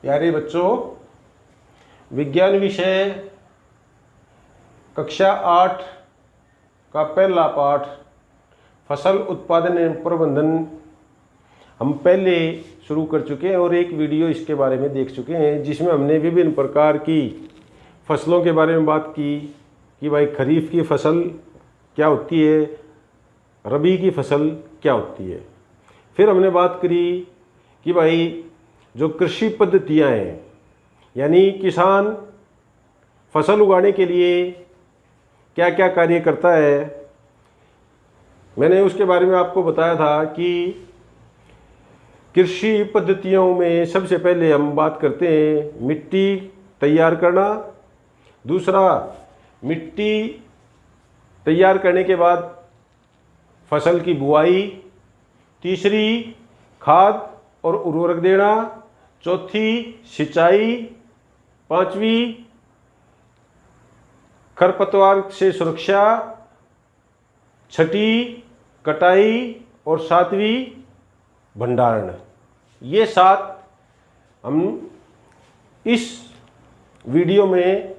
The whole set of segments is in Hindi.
प्यारे बच्चों, विज्ञान विषय कक्षा 8 का पहला पाठ फसल उत्पादन एवं प्रबंधन हम पहले शुरू कर चुके हैं और एक वीडियो इसके बारे में देख चुके हैं, जिसमें हमने विभिन्न प्रकार की फसलों के बारे में बात की कि भाई खरीफ की फसल क्या होती है, रबी की फसल क्या होती है। फिर हमने बात करी कि भाई जो कृषि पद्धतियाँ हैं, यानी किसान फसल उगाने के लिए क्या क्या कार्य करता है। मैंने उसके बारे में आपको बताया था कि कृषि पद्धतियों में सबसे पहले हम बात करते हैं मिट्टी तैयार करना, दूसरा मिट्टी तैयार करने के बाद फसल की बुआई, तीसरी खाद और उर्वरक देना, चौथी सिंचाई, पांचवी खरपतवार से सुरक्षा, छठी कटाई और सातवीं भंडारण। ये 7 हम इस वीडियो में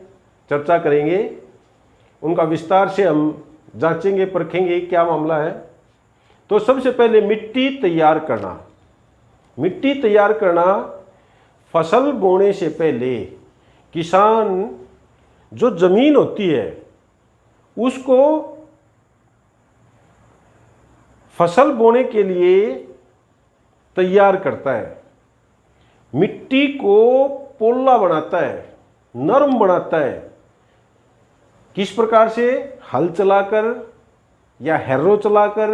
चर्चा करेंगे। उनका विस्तार से हम जांचेंगे, परखेंगे क्या मामला है। तो सबसे पहले मिट्टी तैयार करना। मिट्टी तैयार करना, फसल बोने से पहले किसान जो जमीन होती है उसको फसल बोने के लिए तैयार करता है, मिट्टी को पोला बनाता है, नरम बनाता है। किस प्रकार से? हल चलाकर या हैरो चलाकर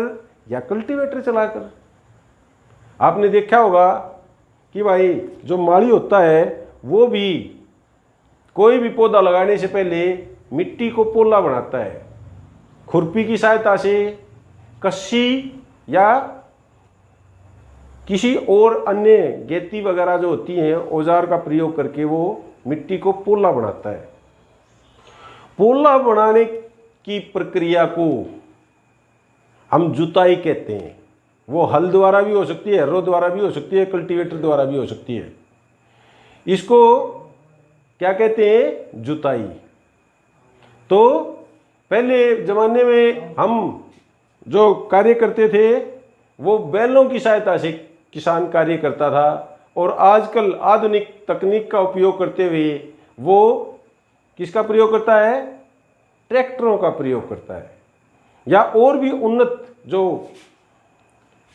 या कल्टीवेटर चलाकर। आपने देखा होगा कि भाई जो माली होता है वो भी कोई भी पौधा लगाने से पहले मिट्टी को पोला बनाता है, खुरपी की सहायता से, कस्सी या किसी और अन्य गेती वगैरह जो होती हैं औजार का प्रयोग करके वो मिट्टी को पोला बनाता है। पोला बनाने की प्रक्रिया को हम जुताई कहते हैं। वो हल द्वारा भी हो सकती है, हैरो द्वारा भी हो सकती है, कल्टीवेटर द्वारा भी हो सकती है। इसको क्या कहते हैं? जुताई। तो पहले ज़माने में हम जो कार्य करते थे वो बैलों की सहायता से किसान कार्य करता था, और आजकल आधुनिक तकनीक का उपयोग करते हुए वो किसका प्रयोग करता है? ट्रैक्टरों का प्रयोग करता है, या और भी उन्नत जो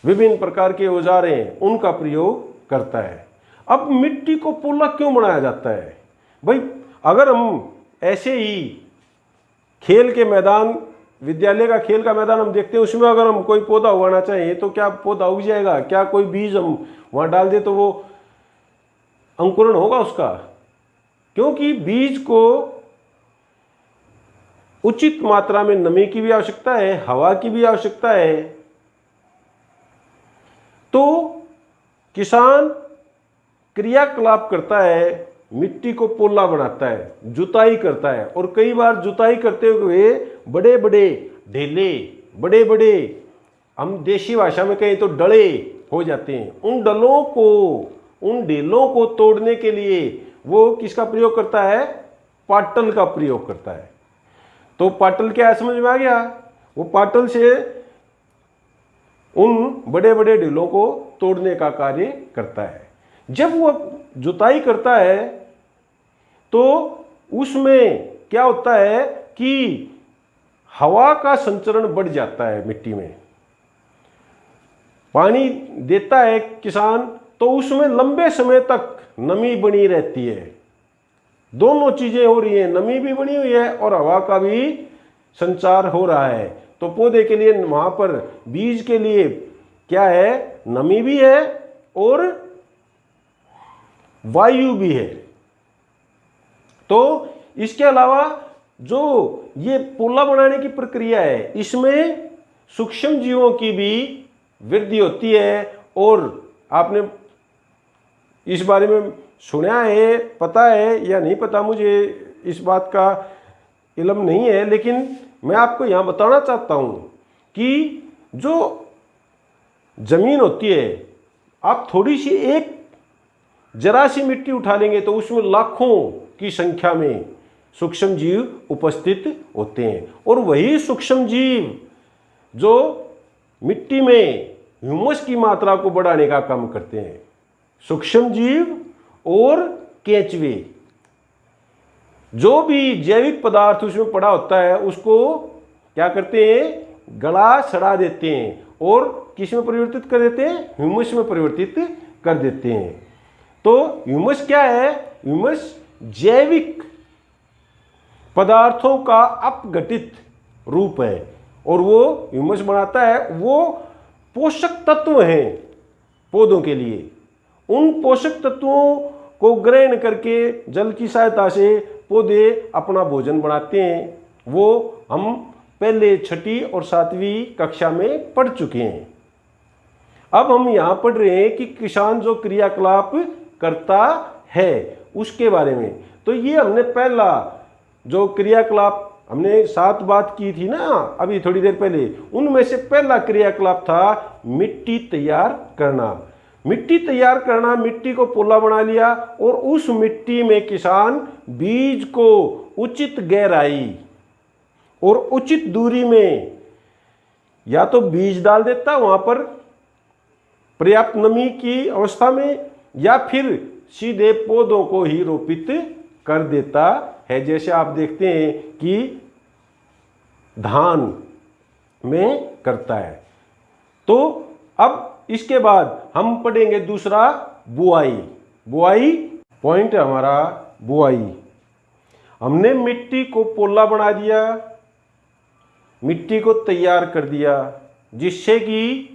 विभिन्न प्रकार के औजार हैं उनका प्रयोग करता है। अब मिट्टी को पोला क्यों बनाया जाता है? भाई अगर हम ऐसे ही खेल के मैदान, विद्यालय का खेल का मैदान हम देखते हैं, उसमें अगर हम कोई पौधा उगाना चाहें तो क्या पौधा उग जाएगा? क्या कोई बीज हम वहाँ डाल दे तो वो अंकुरण होगा उसका? क्योंकि बीज को उचित मात्रा में नमी की भी आवश्यकता है, हवा की भी आवश्यकता है। तो किसान क्रियाकलाप करता है, मिट्टी को पोला बनाता है, जुताई करता है, और कई बार जुताई करते हुए बड़े बड़े ढेले, बड़े बड़े, हम देशी भाषा में कहें तो डले हो जाते हैं। उन डलों को, उन ढेलों को तोड़ने के लिए वो किसका प्रयोग करता है? पाटल का प्रयोग करता है। तो पाटल क्या है, समझ में आ गया? वो पाटल से उन बड़े बड़े ढेलों को तोड़ने का कार्य करता है। जब वो जुताई करता है तो उसमें क्या होता है कि हवा का संचरण बढ़ जाता है, मिट्टी में पानी देता है किसान तो उसमें लंबे समय तक नमी बनी रहती है। दोनों चीजें हो रही हैं, नमी भी बनी हुई है और हवा का भी संचार हो रहा है। तो पौधे के लिए वहां पर बीज के लिए क्या है? नमी भी है और वायु भी है। तो इसके अलावा जो ये पोला बनाने की प्रक्रिया है, इसमें सूक्ष्म जीवों की भी वृद्धि होती है। और आपने इस बारे में सुना है, पता है या नहीं पता, मुझे इस बात का इल्म नहीं है, लेकिन मैं आपको यहाँ बताना चाहता हूँ कि जो जमीन होती है, आप थोड़ी सी एक जरा सी मिट्टी उठा लेंगे तो उसमें लाखों की संख्या में सूक्ष्म जीव उपस्थित होते हैं, और वही सूक्ष्म जीव जो मिट्टी में ह्यूमस की मात्रा को बढ़ाने का काम करते हैं। सूक्ष्म जीव और केंचुए, जो भी जैविक पदार्थ उसमें पड़ा होता है उसको क्या करते हैं, गला सड़ा देते हैं और किस में परिवर्तित कर देते हैं, ह्यूमस में परिवर्तित कर देते हैं। तो ह्यूमस क्या है, ह्यूमस जैविक पदार्थों का अपघटित रूप है, और वो ह्यूमस बनाता है, वो पोषक तत्व हैं पौधों के लिए। उन पोषक तत्वों को ग्रहण करके जल की सहायता से पौधे अपना भोजन बनाते हैं। वो हम पहले 6ठी और 7वीं कक्षा में पढ़ चुके हैं। अब हम यहाँ पढ़ रहे हैं कि किसान जो क्रियाकलाप करता है उसके बारे में। तो ये हमने पहला जो क्रियाकलाप हमने 7 बात की थी ना अभी थोड़ी देर पहले, उनमें से पहला क्रियाकलाप था मिट्टी तैयार करना। मिट्टी तैयार करना, मिट्टी को पोला बना लिया और उस मिट्टी में किसान बीज को उचित गहराई और उचित दूरी में या तो बीज डाल देता वहां पर पर्याप्त नमी की अवस्था में, या फिर सीधे पौधों को ही रोपित कर देता है। जैसे आप देखते हैं कि धान में करता है। तो अब इसके बाद हम पढ़ेंगे दूसरा बुआई। बुआई पॉइंट है हमारा बुआई। हमने मिट्टी को पोला बना दिया, मिट्टी को तैयार कर दिया, जिससे कि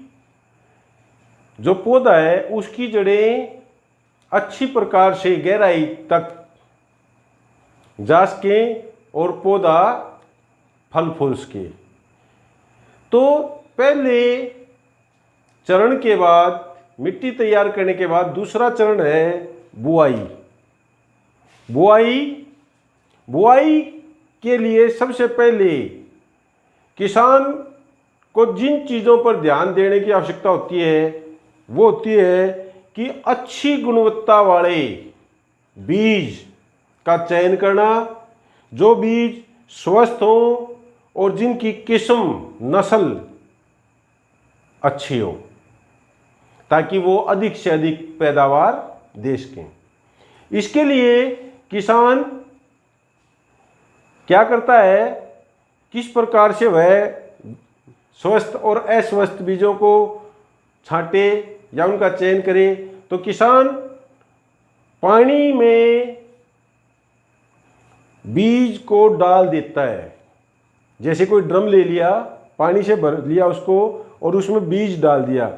जो पौधा है उसकी जड़ें अच्छी प्रकार से गहराई तक जा सकें और पौधा फल फूल सके। तो पहले चरण के बाद, मिट्टी तैयार करने के बाद दूसरा चरण है बुआई। बुआई के लिए सबसे पहले किसान को जिन चीज़ों पर ध्यान देने की आवश्यकता होती है वो होती है कि अच्छी गुणवत्ता वाले बीज का चयन करना, जो बीज स्वस्थ हो और जिनकी किस्म नस्ल अच्छी हो, ताकि वो अधिक से अधिक पैदावार दे सकें। इसके लिए किसान क्या करता है, किस प्रकार से वह स्वस्थ और अस्वस्थ बीजों को छांटे या उनका चयन करे। तो किसान पानी में बीज को डाल देता है। जैसे कोई ड्रम ले लिया, पानी से भर लिया उसको और उसमें बीज डाल दिया।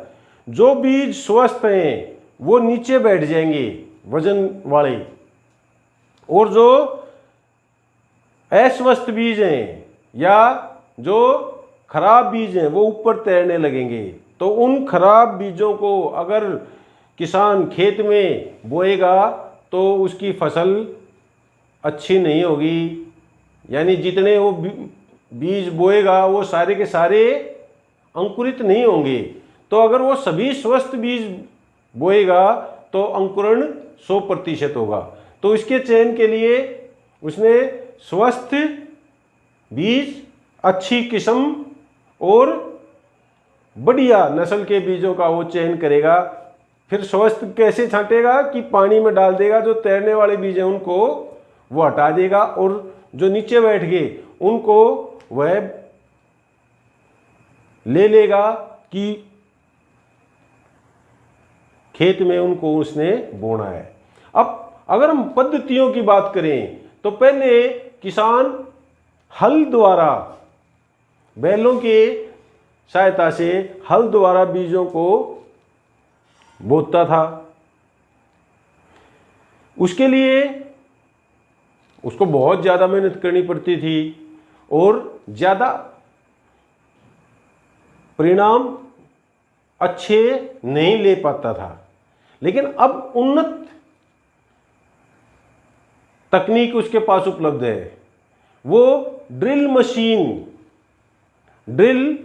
जो बीज स्वस्थ हैं वो नीचे बैठ जाएंगे वजन वाले, और जो अस्वस्थ बीज हैं या जो खराब बीज हैं वो ऊपर तैरने लगेंगे। तो उन खराब बीजों को अगर किसान खेत में बोएगा तो उसकी फसल अच्छी नहीं होगी, यानी जितने वो बीज बोएगा वो सारे के सारे अंकुरित नहीं होंगे। तो अगर वो सभी स्वस्थ बीज बोएगा तो अंकुरण 100% होगा। तो इसके चयन के लिए उसने स्वस्थ बीज, अच्छी किस्म और बढ़िया नस्ल के बीजों का वो चयन करेगा। फिर स्वस्थ कैसे छांटेगा कि पानी में डाल देगा, जो तैरने वाले बीज हैं उनको वो हटा देगा और जो नीचे बैठ गए उनको वह ले लेगा कि खेत में उनको उसने बोना है। अब अगर हम पद्धतियों की बात करें तो पहले किसान हल द्वारा, बैलों के सहायता से हल द्वारा बीजों को बोता था। उसके लिए उसको बहुत ज़्यादा मेहनत करनी पड़ती थी और ज़्यादा परिणाम अच्छे नहीं ले पाता था। लेकिन अब उन्नत तकनीक उसके पास उपलब्ध है। वो drill machine, drill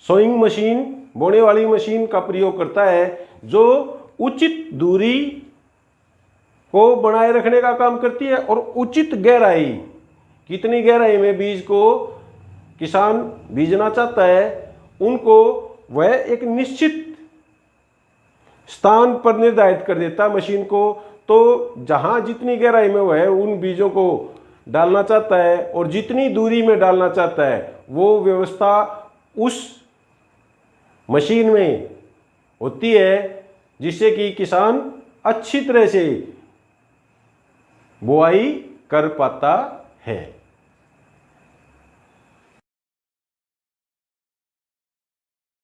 sowing machine, बोने वाली मशीन का प्रयोग करता है, जो उचित दूरी को बनाए रखने का काम करती है। और उचित गहराई, कितनी गहराई में बीज को किसान बीजना चाहता है, उनको वह एक निश्चित स्थान पर निर्धारित कर देता है मशीन को। तो जहां जितनी गहराई में वह उन बीजों को डालना चाहता है और जितनी दूरी में डालना चाहता है, वो व्यवस्था उस मशीन में होती है, जिससे कि किसान अच्छी तरह से बुआई कर पाता है।